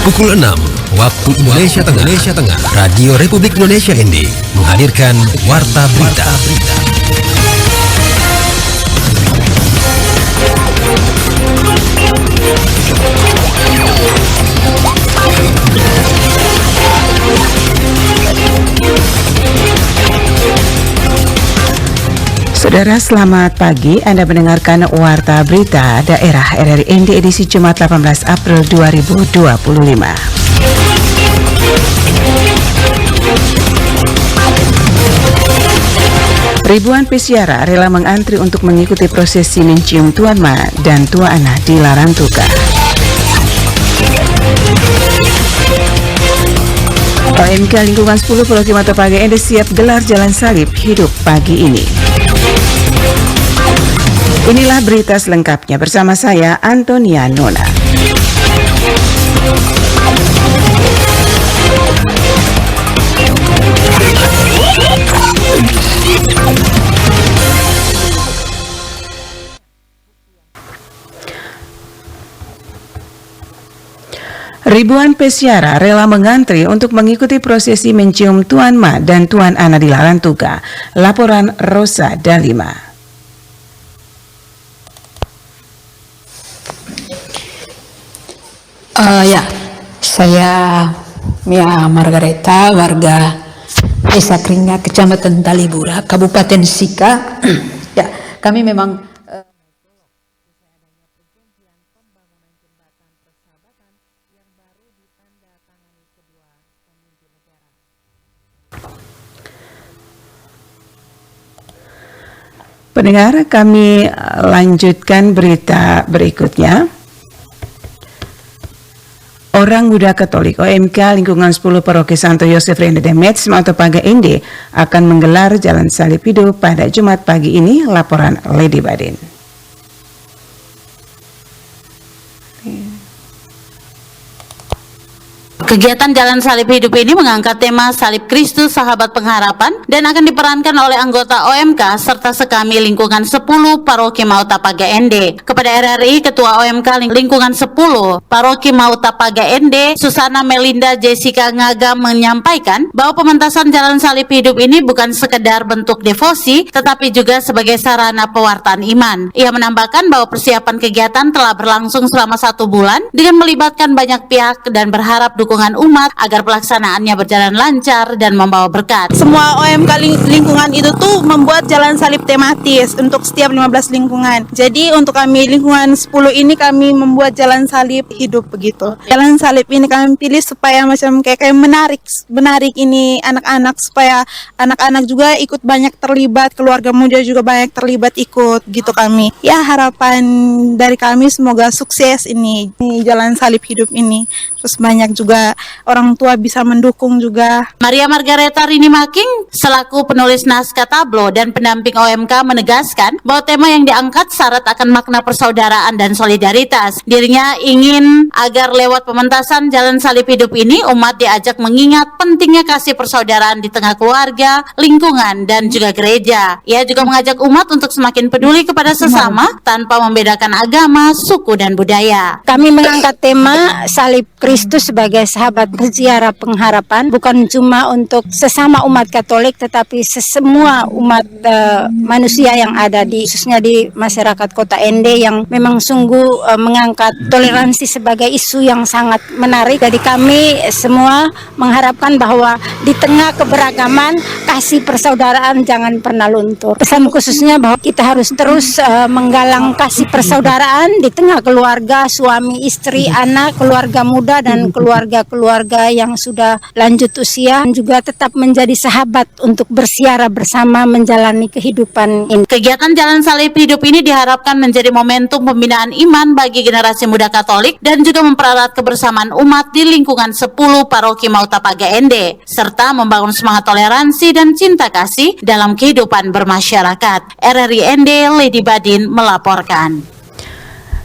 Pukul 6 waktu Indonesia Tengah, Radio Republik Indonesia ND menghadirkan Warta Berita. Saudara, selamat pagi. Anda mendengarkan Warta Berita Daerah RRI ND edisi Jumat 18 April 2025. Ribuan peziarah rela mengantri untuk mengikuti prosesi mencium Tuan Ma dan Tua Ana di Larantuka. OMK Lingkungan 10 Pulau Kimatopaga ND siap gelar jalan salib hidup pagi ini. Inilah berita selengkapnya bersama saya, Antonia Nona. Ribuan peziarah rela mengantri untuk mengikuti prosesi mencium Tuan Ma dan Tuan Ana di Larantuka. Laporan Rosa Dalima. Saya Mia Margareta, warga Desa Keringat, Kecamatan Talibura, Kabupaten Sika. Kami memang Pendengar, kami lanjutkan berita berikutnya. Orang Muda Katolik OMK Lingkungan 10 Paroki Santo Yosef Rende Demets Kimatopaga ND akan menggelar jalan salib hidup pada Jumat pagi ini. Laporan Lady Badin. Kegiatan Jalan Salib Hidup ini mengangkat tema Salib Kristus Sahabat Pengharapan dan akan diperankan oleh anggota OMK serta sekami lingkungan 10 Paroki Mautapaga ND. Kepada RRI, Ketua OMK Lingkungan 10 Paroki Mautapaga ND, Susana Melinda Jessica Ngaga menyampaikan bahwa pementasan Jalan Salib Hidup ini bukan sekedar bentuk devosi, tetapi juga sebagai sarana pewartaan iman. Ia menambahkan bahwa persiapan kegiatan telah berlangsung selama 1 bulan dengan melibatkan banyak pihak dan berharap dukungan umat agar pelaksanaannya berjalan lancar dan membawa berkat. Semua OMK lingkungan itu tuh membuat jalan salib tematis untuk setiap 15 lingkungan. Jadi untuk kami lingkungan 10 ini kami membuat jalan salib hidup begitu. Jalan salib ini kami pilih supaya macam kayak menarik ini anak-anak, supaya anak-anak juga ikut banyak terlibat, keluarga muda juga banyak terlibat ikut gitu kami. Ya, harapan dari kami semoga sukses ini jalan salib hidup ini. Terus banyak juga orang tua bisa mendukung juga. Maria Margareta Rini Making selaku penulis naskah tablo dan pendamping OMK menegaskan bahwa tema yang diangkat syarat akan makna persaudaraan dan solidaritas. Dirinya ingin agar lewat pementasan Jalan Salib Hidup ini umat diajak mengingat pentingnya kasih persaudaraan di tengah keluarga, lingkungan, dan juga gereja. Ia juga mengajak umat untuk semakin peduli kepada sesama tanpa membedakan agama, suku, dan budaya. Kami mengangkat tema Salib Kristus sebagai sahabat peziarah pengharapan, bukan cuma untuk sesama umat Katolik, tetapi semua umat manusia yang ada khususnya di masyarakat Kota ND yang memang sungguh mengangkat toleransi sebagai isu yang sangat menarik. Jadi kami semua mengharapkan bahwa di tengah keberagaman, kasih persaudaraan jangan pernah luntur. Pesan khususnya bahwa kita harus terus menggalang kasih persaudaraan di tengah keluarga, suami, istri, anak, keluarga muda, dan keluarga-keluarga yang sudah lanjut usia, juga tetap menjadi sahabat untuk bersiara bersama menjalani kehidupan ini. Kegiatan Jalan Salib Hidup ini diharapkan menjadi momentum pembinaan iman bagi generasi muda Katolik dan juga mempererat kebersamaan umat di lingkungan 10 Paroki Mautapaga ND, serta membangun semangat toleransi dan cinta kasih dalam kehidupan bermasyarakat. RRI ND, Lady Badin melaporkan.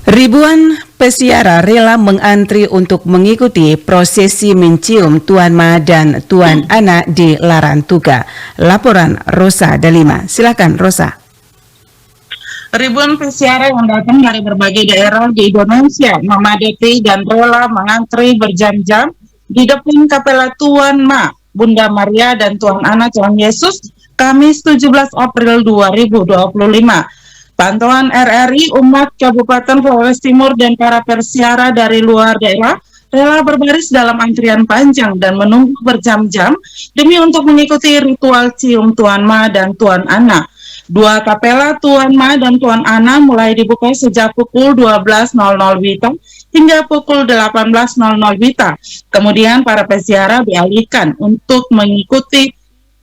Ribuan peziarah rela mengantri untuk mengikuti prosesi mencium Tuan Ma dan Tuan Ana di Larantuka. Laporan Rosa Dalima. Silakan Rosa. Ribuan peziarah yang datang dari berbagai daerah di Indonesia memadati dan rela mengantri berjam-jam di depan Kapela Tuan Ma, Bunda Maria dan Tuan Ana Tuhan Yesus, Kamis 17 April 2025. Pantauan RRI umat Kabupaten Flores Timur dan para peziarah dari luar daerah rela berbaris dalam antrian panjang dan menunggu berjam-jam demi untuk mengikuti ritual cium Tuan Ma dan Tuan Ana. Dua kapela Tuan Ma dan Tuan Ana mulai dibuka sejak pukul 12.00 WITA hingga pukul 18.00 WITA. Kemudian para peziarah dialihkan untuk mengikuti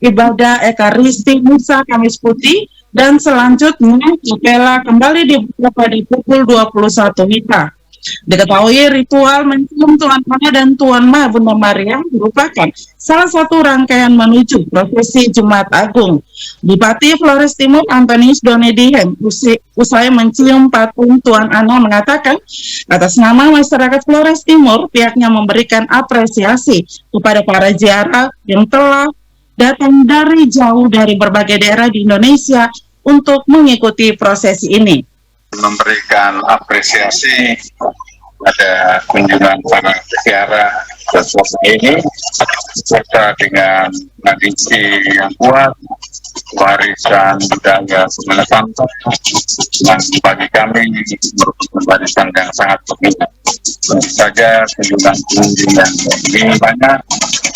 ibadah Ekaristi Misa Kamis Putih dan selanjutnya kapela kembali dibuka pada pukul 21 WITA. Diketahui ritual mencium Tuan Ana dan Tuan Ma Bunda Maria merupakan salah satu rangkaian menuju prosesi Jumat Agung. Bupati Flores Timur Antonius Donedihem usai mencium patung Tuan Ana mengatakan, atas nama masyarakat Flores Timur pihaknya memberikan apresiasi kepada para ziarah yang telah datang dari jauh dari berbagai daerah di Indonesia untuk mengikuti prosesi ini. Memberikan apresiasi pada kunjungan para peziarah ke suasana ini, serta dengan tradisi yang kuat, warisan budaya Semenanjung Pantai, yang bagi kami merupakan warisan yang sangat penting. Tentu saja kunjungan ini banyak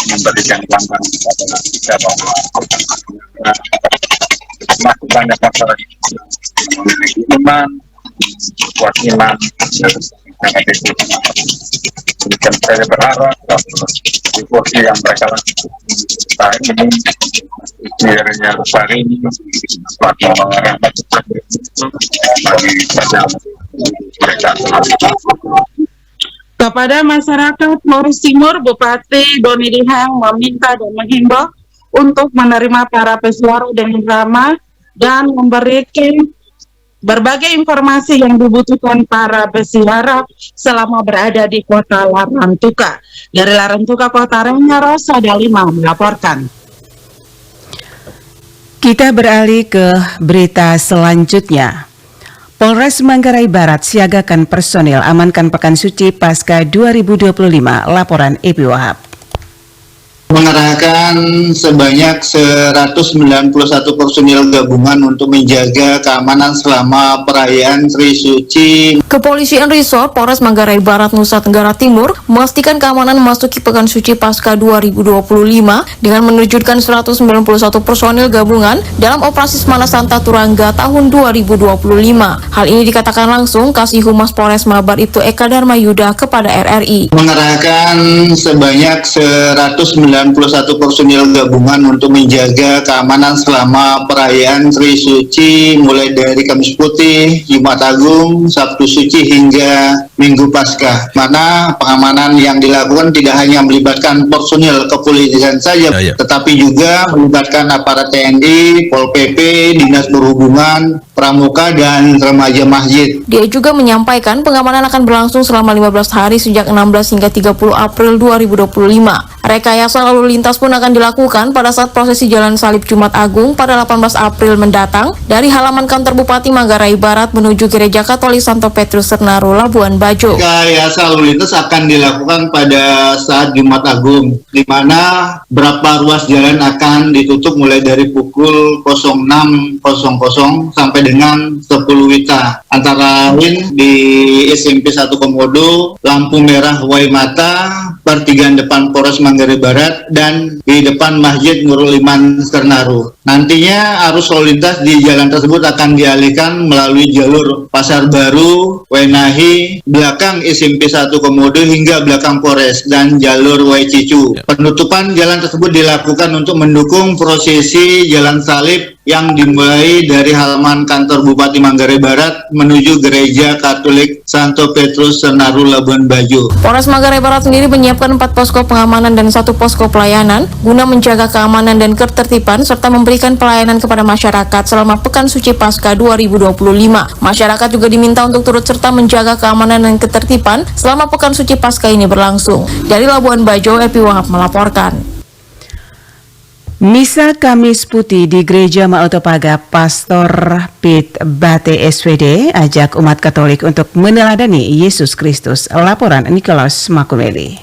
memberikan gambaran kepada kita bahwa semakin banyak masyarakat yang memiliki iman, kuat iman, dan saya berharap situasi yang mereka lakukan ini kiranya besar ini bagi mereka. Kepada masyarakat Flores Timur, Bupati Donedihem meminta dan menghimbau untuk menerima para peziarah dengan ramah dan memberikan berbagai informasi yang dibutuhkan para peziarah selama berada di kota Larantuka. Dari Larantuka, Kota Renya, Rosa Dalima melaporkan. Kita beralih ke berita selanjutnya. Polres Manggarai Barat siagakan personil amankan Pekan Suci Pasca 2025. Laporan Epi Wahab. Mengerahkan sebanyak 191 personil gabungan untuk menjaga keamanan selama perayaan Trisuci. Kepolisian Resort Polres Manggarai Barat Nusa Tenggara Timur memastikan keamanan memasuki Pekan Suci Pasca 2025 dengan menerjunkan 191 personil gabungan dalam operasi Semana Santa Turangga tahun 2025. Hal ini dikatakan langsung Kasih Humas Polres Mabar Ibtu Eka Dharma Yuda kepada RRI. Mengerahkan sebanyak 191 personil gabungan untuk menjaga keamanan selama perayaan Trisuci mulai dari Kamis Putih, Jumat Agung, Sabtu Suci hingga Minggu Paskah. Mana pengamanan yang dilakukan tidak hanya melibatkan personil kepolisian saja, tetapi juga melibatkan aparat TNI, Pol PP, Dinas Perhubungan, Pramuka, dan remaja masjid. Dia juga menyampaikan pengamanan akan berlangsung selama 15 hari sejak 16 hingga 30 April 2025. Rekayasa lalu lintas pun akan dilakukan pada saat prosesi Jalan Salib Jumat Agung pada 18 April mendatang dari halaman kantor Bupati Manggarai Barat menuju Gereja Katolik Santo Petrus Senaru, Labuan Bajo. Rekayasa lalu lintas akan dilakukan pada saat Jumat Agung, di mana beberapa ruas jalan akan ditutup mulai dari pukul 06.00 sampai dengan 10 WITA. Antara lain di SMP 1 Komodo, lampu merah Waimata, pertigaan depan Polres Manggarai Barat, dan di depan Masjid Nurul Iman Senaru. Nantinya arus lalu lintas di jalan tersebut akan dialihkan melalui jalur Pasar Baru, Wenahi, belakang SMP 1 Komodo hingga belakang Polres, dan jalur Waicicu. Penutupan jalan tersebut dilakukan untuk mendukung prosesi Jalan Salib yang dimulai dari halaman kantor Bupati Manggarai Barat menuju Gereja Katolik Santo Petrus Senaru, Labuan Bajo. Polres Manggarai Barat sendiri menyiapkan 4 posko pengamanan dan 1 posko pelayanan guna menjaga keamanan dan ketertiban serta memberikan pelayanan kepada masyarakat selama Pekan Suci Paskah 2025. Masyarakat juga diminta untuk turut serta menjaga keamanan dan ketertiban selama Pekan Suci Paskah ini berlangsung. Dari Labuan Bajo, Epi Wahab melaporkan. Misa Kamis Putih di Gereja Maotopaga, Pastor Pit Bate SVD ajak umat Katolik untuk meneladani Yesus Kristus. Laporan Nikolaus Makumeli.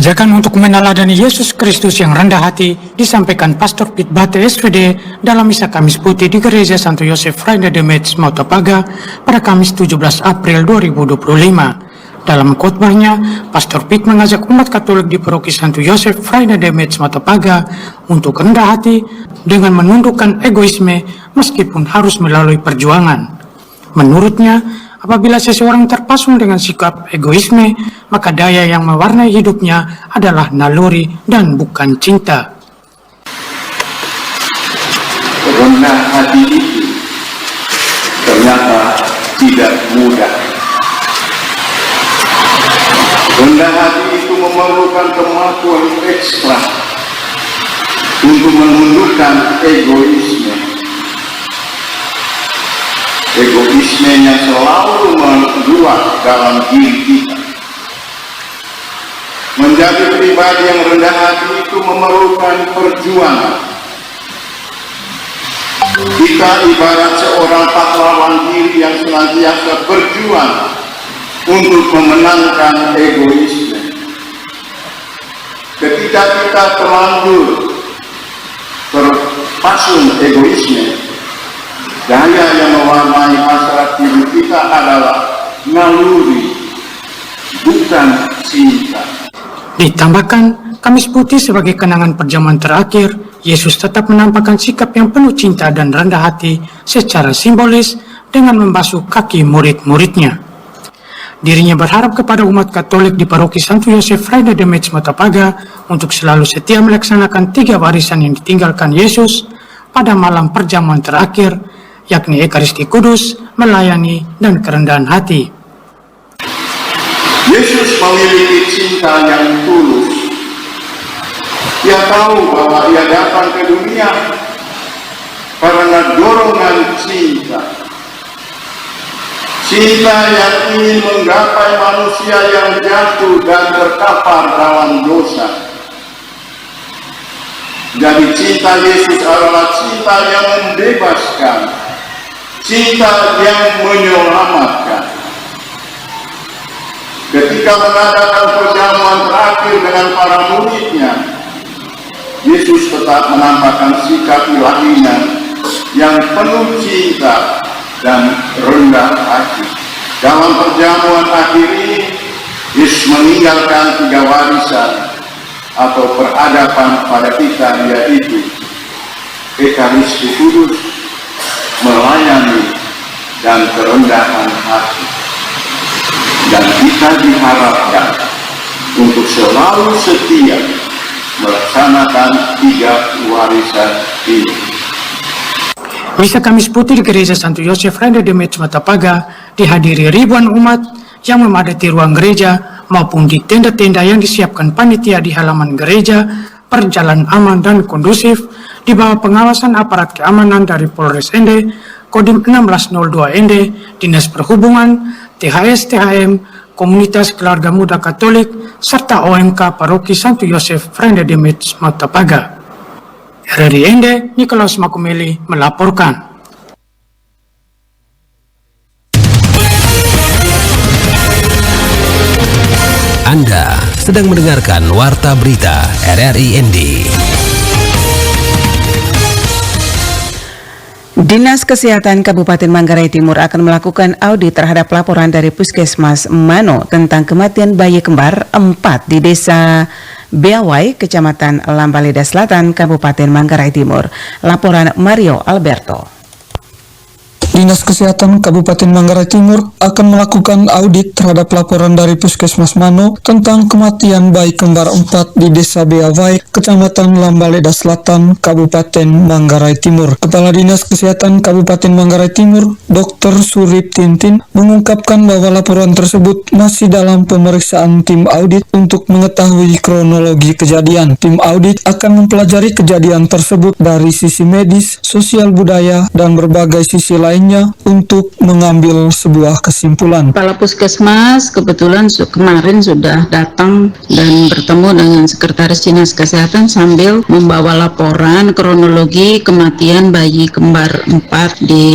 Ajakan untuk meneladani Yesus Kristus yang rendah hati disampaikan Pastor Pit Bate SVD dalam Misa Kamis Putih di Gereja Santo Yosef Freunde de Metz Maotopaga pada Kamis 17 April 2025. Dalam khotbahnya, Pastor Pit mengajak umat Katolik di Paroki Santo Yosef Freunde de Metz Maotopaga untuk rendah hati dengan menundukkan egoisme meskipun harus melalui perjuangan. Menurutnya, apabila seseorang terpasung dengan sikap egoisme, maka daya yang mewarnai hidupnya adalah naluri dan bukan cinta. Rendah hati itu ternyata tidak mudah. Rendah hati itu memerlukan kemampuan ekstra untuk menundukkan egoisme. Egoisme yang selalu meluap dalam diri kita. Menjadi pribadi yang rendah hati itu memerlukan perjuangan. Kita ibarat seorang pahlawan diri yang senantiasa berjuang untuk memenangkan egoisme. Ketika kita terlanjur terpasung egoisme, daya yang mewarnai hasrat hidup kita adalah naluri, bukan cinta. Ditambahkan, Kamis Putih sebagai kenangan perjamuan terakhir, Yesus tetap menampakkan sikap yang penuh cinta dan rendah hati secara simbolis dengan membasuh kaki murid-muridnya. Dirinya berharap kepada umat Katolik di Paroki Santo Yosef Freunde de Metz Maotopaga untuk selalu setia melaksanakan 3 warisan yang ditinggalkan Yesus pada malam perjamuan terakhir, yakni Ekaristi Kudus, melayani, dan kerendahan hati. Yesus memiliki cinta yang tulus. Ia tahu bahwa ia datang ke dunia karena dorongan cinta. Cinta yang ingin menggapai manusia yang jatuh dan terkapar dalam dosa. Jadi cinta Yesus adalah cinta yang membebaskan, cinta yang menyelamatkan. Ketika mengadakan perjamuan terakhir dengan para muridnya, Yesus tetap menampakkan sikap ilahinya yang penuh cinta dan rendah hati. Dalam perjamuan akhir ini, Yesus meninggalkan 3 warisan atau peradaban pada kita, yaitu Ekaristi Kudus, melayani, dan kerendahan hati. Dan kita diharapkan untuk selalu setia melaksanakan 3 warisan ini. Misa Kamis Putih di Gereja Santo Yosef Freunde de Metz Maotopaga dihadiri ribuan umat yang memadati ruang gereja maupun di tenda-tenda yang disiapkan panitia di halaman gereja, berjalan aman dan kondusif di bawah pengawasan aparat keamanan dari Polres Ende, Kodim 1602 Ende, Dinas Perhubungan, THS-THM, Komunitas Keluarga Muda Katolik, serta OMK Paroki Santo Yosef Freunde de Metz Maotopaga. RRI Ende, Nikolaus Makumeli melaporkan. Anda sedang mendengarkan Warta Berita RRI Endi. Dinas Kesehatan Kabupaten Manggarai Timur akan melakukan audit terhadap laporan dari Puskesmas Mano tentang kematian bayi kembar 4 di Desa Beawai, Kecamatan Lambaleda Selatan, Kabupaten Manggarai Timur. Laporan Mario Alberto. Dinas Kesehatan Kabupaten Manggarai Timur akan melakukan audit terhadap laporan dari Puskesmas Mano tentang kematian bayi kembar 4 di Desa Beawai, Kecamatan Lambaleda Selatan, Kabupaten Manggarai Timur. Kepala Dinas Kesehatan Kabupaten Manggarai Timur, Dr. Surip Tintin, mengungkapkan bahwa laporan tersebut masih dalam pemeriksaan tim audit untuk mengetahui kronologi kejadian. Tim audit akan mempelajari kejadian tersebut dari sisi medis, sosial budaya, dan berbagai sisi lainnya untuk mengambil sebuah kesimpulan. Kepala Puskesmas kebetulan kemarin sudah datang dan bertemu dengan Sekretaris Dinas Kesehatan sambil membawa laporan kronologi kematian bayi kembar 4 di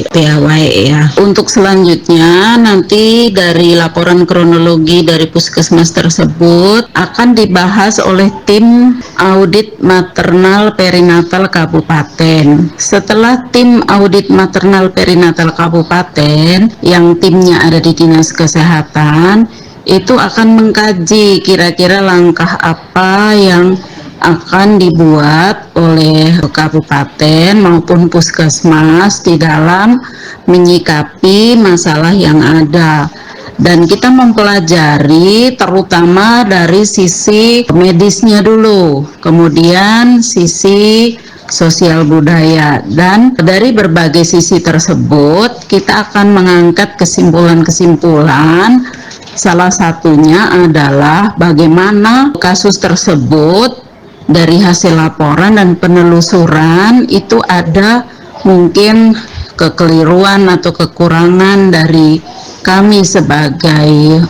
Beawai ya. Untuk selanjutnya nanti dari laporan kronologi dari Puskesmas tersebut akan dibahas oleh tim audit maternal perinatal Kabupaten. Setelah tim audit maternal perinatal Kabupaten yang timnya ada di Dinas Kesehatan itu akan mengkaji kira-kira langkah apa yang akan dibuat oleh kabupaten maupun puskesmas di dalam menyikapi masalah yang ada. Dan kita mempelajari terutama dari sisi medisnya dulu, kemudian sisi sosial budaya, dan dari berbagai sisi tersebut kita akan mengangkat kesimpulan-kesimpulan. Salah satunya adalah bagaimana kasus tersebut dari hasil laporan dan penelusuran itu ada mungkin kekeliruan atau kekurangan dari kami sebagai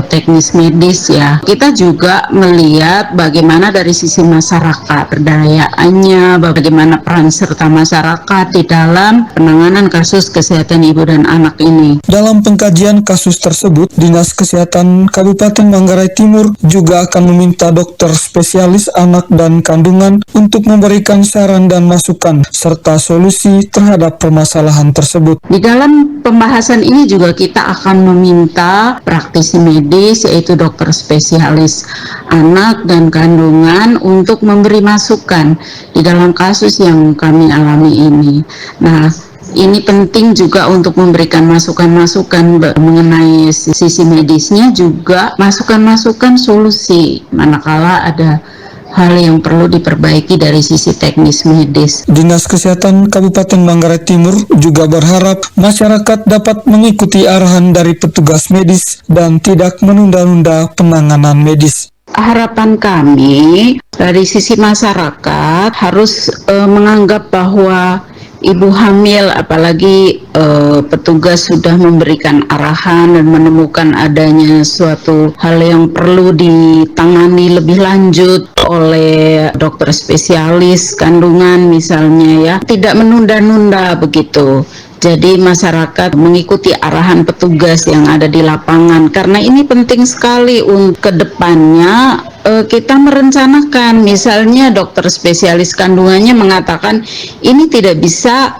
teknis medis ya. Kita juga melihat bagaimana dari sisi masyarakat, perdayaannya, bagaimana peran serta masyarakat di dalam penanganan kasus kesehatan ibu dan anak ini. Dalam pengkajian kasus tersebut, Dinas Kesehatan Kabupaten Manggarai Timur juga akan meminta dokter spesialis anak dan kandungan untuk memberikan saran dan masukan serta solusi terhadap permasalahan tersebut. Di dalam pembahasan ini juga kita akan meminta praktisi medis yaitu dokter spesialis anak dan kandungan untuk memberi masukan di dalam kasus yang kami alami ini. Nah, ini penting juga untuk memberikan masukan-masukan mengenai sisi medisnya, juga masukan-masukan solusi manakala ada hal yang perlu diperbaiki dari sisi teknis medis. Dinas Kesehatan Kabupaten Manggarai Timur juga berharap masyarakat dapat mengikuti arahan dari petugas medis dan tidak menunda-nunda penanganan medis. Harapan kami dari sisi masyarakat harus menganggap bahwa ibu hamil, apalagi petugas sudah memberikan arahan dan menemukan adanya suatu hal yang perlu ditangani lebih lanjut oleh dokter spesialis kandungan misalnya ya, tidak menunda-nunda begitu. Jadi masyarakat mengikuti arahan petugas yang ada di lapangan, karena ini penting sekali untuk kedepannya. Kita merencanakan, misalnya dokter spesialis kandungannya mengatakan ini tidak bisa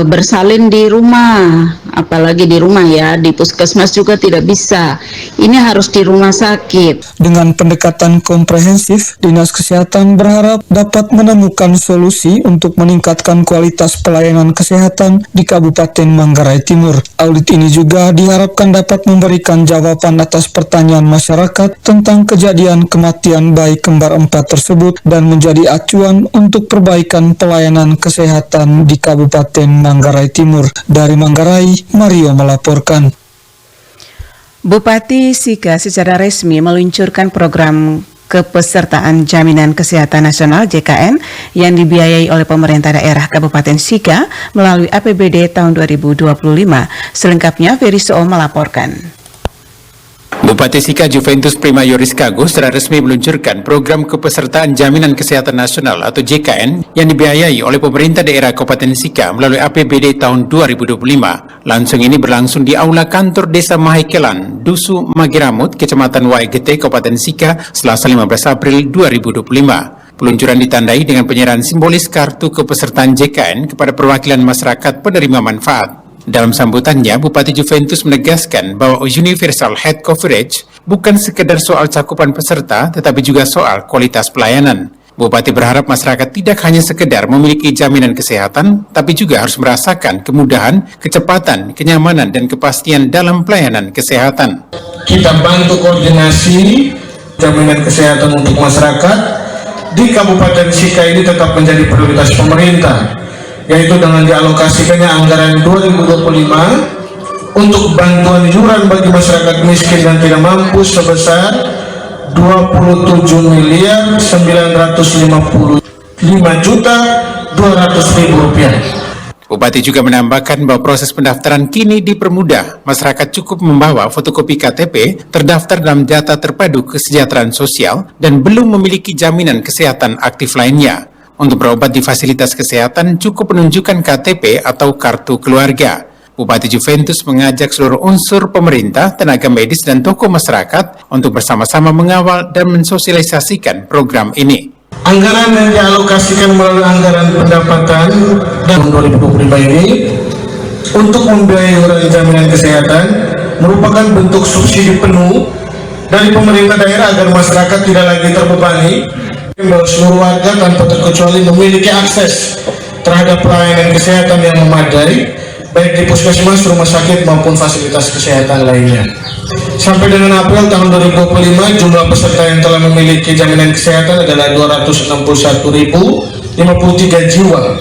bersalin di rumah, apalagi di rumah ya, di puskesmas juga tidak bisa, ini harus di rumah sakit. Dengan pendekatan komprehensif, Dinas Kesehatan berharap dapat menemukan solusi untuk meningkatkan kualitas pelayanan kesehatan di Kabupaten Manggarai Timur. Audit ini juga diharapkan dapat memberikan jawaban atas pertanyaan masyarakat tentang kejadian kematian bayi kembar 4 tersebut dan menjadi acuan untuk perbaikan pelayanan kesehatan di Kabupaten Manggarai Timur. Dari Manggarai, Mario melaporkan. Bupati Sika secara resmi meluncurkan program Kepesertaan Jaminan Kesehatan Nasional JKN yang dibiayai oleh pemerintah daerah Kabupaten Sika melalui APBD tahun 2025. Selengkapnya Ferry Soo melaporkan. Bupati Sika Juventus Prima Yoriskago secara resmi meluncurkan program Kepesertaan Jaminan Kesehatan Nasional atau JKN yang dibiayai oleh pemerintah daerah Kabupaten Sika melalui APBD tahun 2025. Langsung ini berlangsung di Aula Kantor Desa Mahaikelan, Dusu Magiramut, Kecamatan Waigete, Kabupaten Sika, Selasa 15 April 2025. Peluncuran ditandai dengan penyerahan simbolis kartu kepesertaan JKN kepada perwakilan masyarakat penerima manfaat. Dalam sambutannya, Bupati Juventus menegaskan bahwa Universal Health Coverage bukan sekedar soal cakupan peserta, tetapi juga soal kualitas pelayanan. Bupati berharap masyarakat tidak hanya sekedar memiliki jaminan kesehatan, tapi juga harus merasakan kemudahan, kecepatan, kenyamanan, dan kepastian dalam pelayanan kesehatan. Kita bantu koordinasi jaminan kesehatan untuk masyarakat di Kabupaten Sika ini tetap menjadi prioritas pemerintah, yaitu dengan dialokasikannya anggaran 2025 untuk bantuan iuran bagi masyarakat miskin dan tidak mampu sebesar 27.955.200.000 rupiah. Bupati juga menambahkan bahwa proses pendaftaran kini dipermudah. Masyarakat cukup membawa fotokopi KTP, terdaftar dalam data terpadu kesejahteraan sosial, dan belum memiliki jaminan kesehatan aktif lainnya. Untuk berobat di fasilitas kesehatan cukup menunjukkan KTP atau kartu keluarga. Bupati Juventus mengajak seluruh unsur pemerintah, tenaga medis, dan tokoh masyarakat untuk bersama-sama mengawal dan mensosialisasikan program ini. Anggaran yang dialokasikan melalui anggaran pendapatan tahun 2025 ini untuk membiayai iuran jaminan kesehatan merupakan bentuk subsidi penuh dari pemerintah daerah agar masyarakat tidak lagi terbebani, bahwa seluruh warga tanpa terkecuali memiliki akses terhadap pelayanan kesehatan yang memadai, baik di puskesmas, rumah sakit, maupun fasilitas kesehatan lainnya. Sampai dengan April tahun 2025, jumlah peserta yang telah memiliki jaminan kesehatan adalah 261.053 jiwa.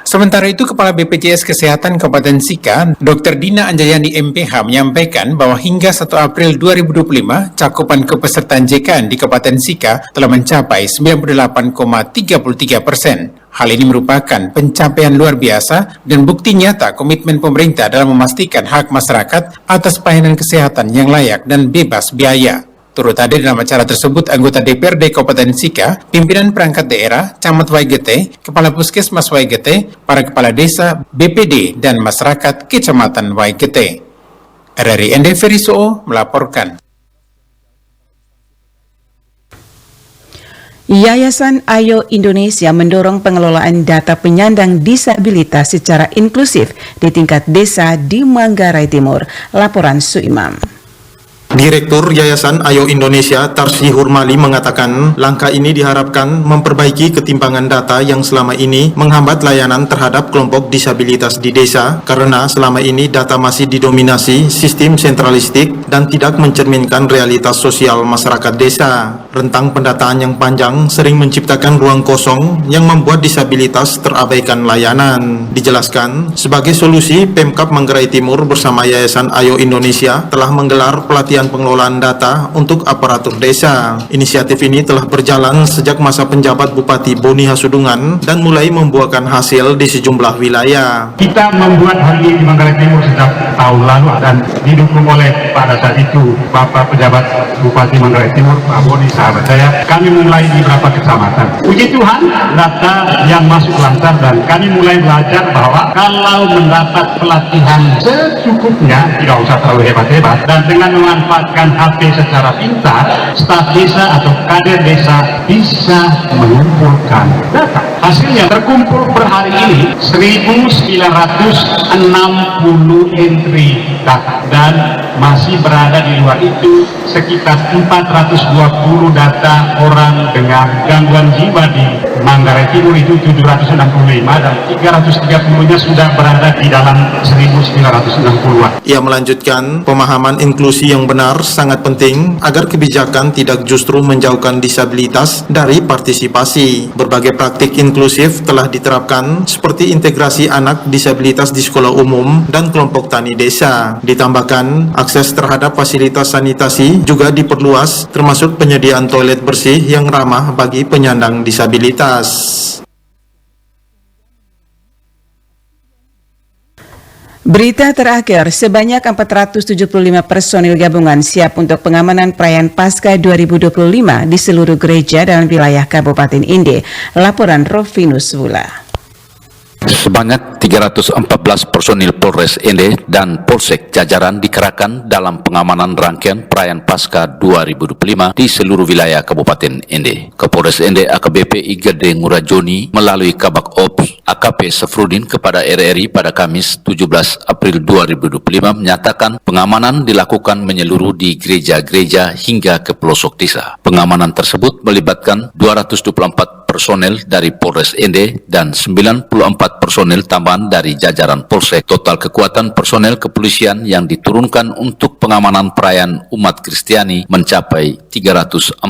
Sementara itu, Kepala BPJS Kesehatan Kabupaten Sika, Dr. Dina Anjayani MPH menyampaikan bahwa hingga 1 April 2025, cakupan kepesertaan JKN di Kabupaten Sika telah mencapai 98,33%. Hal ini merupakan pencapaian luar biasa dan bukti nyata komitmen pemerintah dalam memastikan hak masyarakat atas pelayanan kesehatan yang layak dan bebas biaya. Turut hadir dalam acara tersebut anggota DPRD Kabupaten Sika, pimpinan perangkat daerah, Camat Waigete, Kepala Puskesmas Waigete, para kepala desa, BPD, dan masyarakat Kecamatan Waigete. RRI ND Feriso melaporkan. Yayasan Ayo Indonesia mendorong pengelolaan data penyandang disabilitas secara inklusif di tingkat desa di Manggarai Timur. Laporan Suimam. Direktur Yayasan Ayo Indonesia Tarsi Hurmali mengatakan langkah ini diharapkan memperbaiki ketimpangan data yang selama ini menghambat layanan terhadap kelompok disabilitas di desa karena selama ini data masih didominasi sistem sentralistik dan tidak mencerminkan realitas sosial masyarakat desa. Rentang pendataan yang panjang sering menciptakan ruang kosong yang membuat disabilitas terabaikan layanan. Dijelaskan, sebagai solusi Pemkab Manggarai Timur bersama Yayasan Ayo Indonesia telah menggelar pelatihan pengelolaan data untuk aparatur desa. Inisiatif ini telah berjalan sejak masa penjabat Bupati Boni Hasudungan dan mulai membuahkan hasil di sejumlah wilayah. Kita membuat hal ini di Manggarai Timur sejak tahun lalu dan didukung oleh pada saat itu Bapak Pejabat Bupati Manggarai Timur, Pak Boni, sahabat saya. Kami mulai di beberapa kecamatan. Puji Tuhan, data yang masuk lancar dan kami mulai belajar bahwa kalau mendapat pelatihan secukupnya, tidak usah terlalu hebat-hebat, dan dengan memanfaatkan HP secara pintar, staf desa atau kader desa bisa mengumpulkan data. Hasilnya terkumpul per hari ini 1.960 entry data dan masih berada di luar itu sekitar 420 data orang dengan gangguan jiwa di Manggarai Timur itu 765 dan 330-nya sudah berada di dalam 1.960-an. Ia melanjutkan, pemahaman inklusi yang benar sangat penting agar kebijakan tidak justru menjauhkan disabilitas dari partisipasi. Berbagai praktik inklusif telah diterapkan seperti integrasi anak disabilitas di sekolah umum dan kelompok tani desa. Ditambahkan, akses terhadap fasilitas sanitasi juga diperluas, termasuk penyediaan toilet bersih yang ramah bagi penyandang disabilitas. Berita terakhir, sebanyak 475 personil gabungan siap untuk pengamanan perayaan Paskah 2025 di seluruh gereja dan wilayah Kabupaten Inde. Laporan Rovinus Wula. Sebanyak 314 personil Polres Ende dan Polsek jajaran dikerahkan dalam pengamanan rangkaian perayaan Paskah 2025 di seluruh wilayah Kabupaten Ende. Kapolres Ende AKBP Igede Ngurajoni melalui Kabak Ops AKP Safrudin kepada RRI pada Kamis 17 April 2025 menyatakan pengamanan dilakukan menyeluruh di gereja-gereja hingga ke pelosok desa. Pengamanan tersebut melibatkan 224 personel dari Polres Ende dan 94 personel tambahan dari jajaran Polsek. Total kekuatan personel kepolisian yang diturunkan untuk pengamanan perayaan umat Kristiani mencapai 314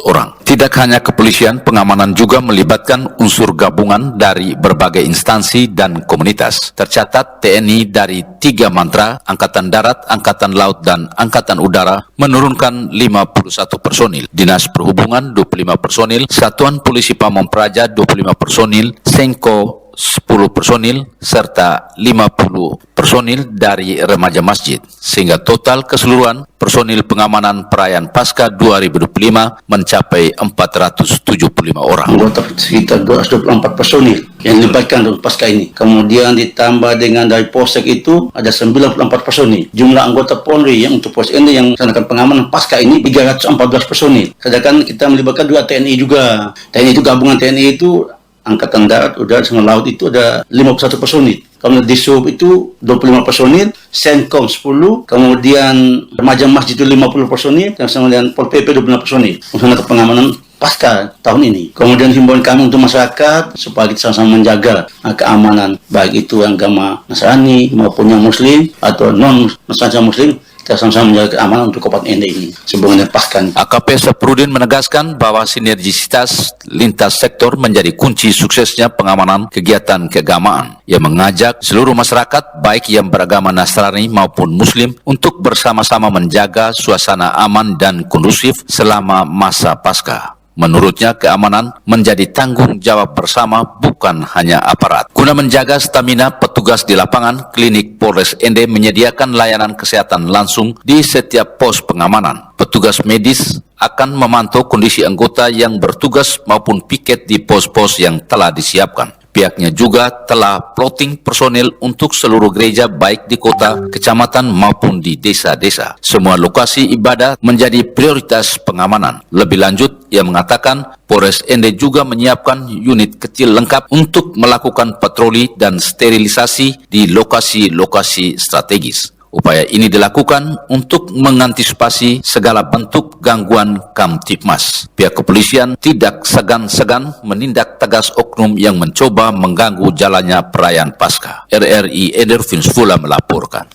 orang. Tidak hanya kepolisian, pengamanan juga melibatkan unsur gabungan dari berbagai instansi dan komunitas. Tercatat TNI dari 3 mantra, Angkatan Darat, Angkatan Laut, dan Angkatan Udara menurunkan 51 personil. Dinas Perhubungan 25 personil, Satuan Polisi Pamong Praja 25 personil, Sengko 10 personil, serta 50 personil dari remaja masjid. Sehingga total keseluruhan personil pengamanan perayaan Paskah 2025 mencapai 475 orang. Anggota sekitar 224 personil yang dilibatkan dalam Paskah ini. Kemudian ditambah dengan dari Polsek itu ada 94 personil. Jumlah anggota Polri yang untuk Polsek ini yang melaksanakan pengamanan Paskah ini 314 personil. Sedangkan kita melibatkan juga TNI juga. TNI itu gabungan TNI itu Angkatan Darat, Udara, sama Laut itu ada 51 personil. Kemudian di Sub itu 25 personil, Senkom 10, kemudian remaja masjid itu 50 personil, dan kemudian Pol PP 25 personil. Untuk pengamanan Paskah tahun ini. Kemudian himbauan kami untuk masyarakat supaya kita sama-sama menjaga keamanan, baik itu agama Nasrani maupun yang Muslim atau non-Nasrani Muslim. Kita sama-sama menjaga keamanan untuk Kabupaten Ende ini sebelum Paskah. AKP Saprudin menegaskan bahwa sinergisitas lintas sektor menjadi kunci suksesnya pengamanan kegiatan keagamaan. Ia mengajak seluruh masyarakat baik yang beragama Nasrani maupun Muslim untuk bersama-sama menjaga suasana aman dan kondusif selama masa Paskah. Menurutnya, keamanan menjadi tanggung jawab bersama, bukan hanya aparat. Guna menjaga stamina petugas di lapangan, klinik Polres Ende menyediakan layanan kesehatan langsung di setiap pos pengamanan. Petugas medis akan memantau kondisi anggota yang bertugas maupun piket di pos-pos yang telah disiapkan. Pihaknya juga telah plotting personel untuk seluruh gereja baik di kota, kecamatan maupun di desa-desa. Semua lokasi ibadah menjadi prioritas pengamanan. Lebih lanjut, ia mengatakan Polres Ende juga menyiapkan unit kecil lengkap untuk melakukan patroli dan sterilisasi di lokasi-lokasi strategis. Upaya ini dilakukan untuk mengantisipasi segala bentuk gangguan Kamtipmas. Pihak kepolisian tidak segan-segan menindak tegas oknum yang mencoba mengganggu jalannya perayaan Paskah. RRI Eder Finsfula melaporkan.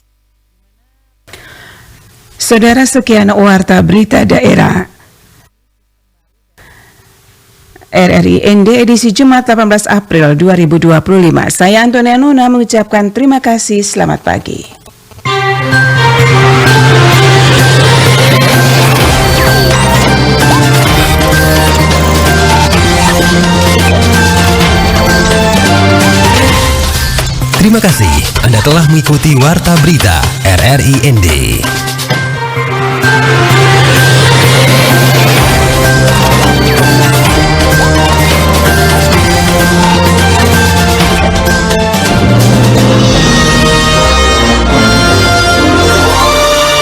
Saudara, sekian warta berita daerah RRI Ende edisi Jumat 18 April 2025. Saya Antonia Nuna mengucapkan terima kasih, selamat pagi. Terima kasih Anda telah mengikuti Warta Berita RRI ND.